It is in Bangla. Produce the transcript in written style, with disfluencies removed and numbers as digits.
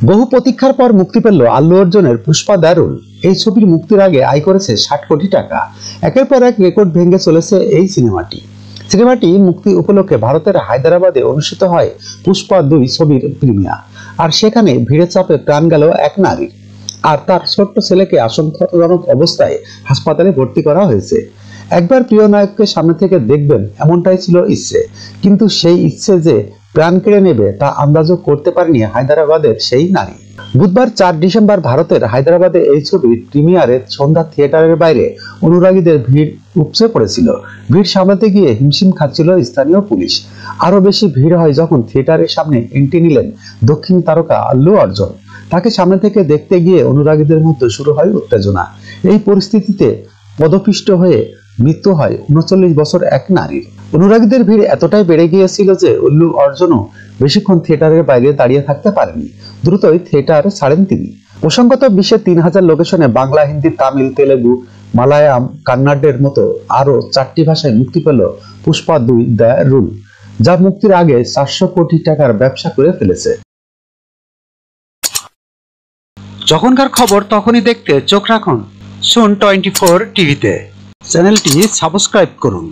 বহু প্রতীক্ষার পর মুক্তি পেল আল্লু অর্জুনের পুষ্পা দারুল। এই ছবির মুক্তির আগে আয় করেছে 60 কোটি টাকা। একের পর এক রেকর্ড ভেঙে চলেছে এই সিনেমাটি মুক্তি উপলক্ষে ভারতের হায়দ্রাবাদে অনুষ্ঠিত হয় পুষ্পা 2 ছবির প্রিমিয়ার। আর সেখানে ভিড়ে চাপে প্রাণ গেল এক নারীর। আর তার ছোট্ট ছেলেকে আশঙ্কাজনক অবস্থায় হাসপাতালে ভর্তি করা হয়েছে। একবার প্রিয় নায়ককে সামনে থেকে দেখবেন এমনটাই ছিল ইচ্ছে, কিন্তু সেই ইচ্ছে যে প্রাণ কেড়ে নেবে তা আন্দাজও করতে পারেনি হায়দ্রাবাদের সেই নারী। বুধবার 4 ডিসেম্বর ভারতের হায়দ্রাবাদে এই ছবির প্রিমিয়ারে সন্ধ্যা থিয়েটারের বাইরে অনুরাগীদের ভিড় উপচে পড়েছিল। ভিড় সামলাতে গিয়ে হিমশিম খাচ্ছিল স্থানীয় পুলিশ। আরো বেশি ভিড় হয় যখন থিয়েটারের সামনে এন্ট্রি নিলেন দক্ষিণ তারকা আল্লু অর্জুন। তাকে সামনে থেকে দেখতে গিয়ে অনুরাগীদের মধ্যে শুরু হয় উত্তেজনা। এই পরিস্থিতিতে পদপিষ্ট হয়ে মৃত্যু হয় 39 বছর এক নারীর। অনুরাগীদের ভিড় এতটাই বেড়ে গিয়েছিল যে আল্লু অর্জুনও বেশিক্ষণ থিয়েটারের বাইরে দাঁড়িয়ে থাকতে পারেনি। দ্রুতই থিয়েটার ছাড়েন তিনি। প্রসঙ্গত বিশ্বের 3000 লোকেশনে বাংলা, হিন্দি, তামিল, তেলেগু, মালায়ালাম, কান্নাডের মতো আরো 4টি ভাষায় মুক্তি পেল পুষ্পা 2 দ্য রুল, যা মুক্তির আগে 400 কোটি টাকার ব্যবসা করে ফেলেছে। যখনকার খবর তখনই দেখতে চোখ রাখুন সুন 24 টিভিতে। চ্যানেলটি সাবস্ক্রাইব করুন।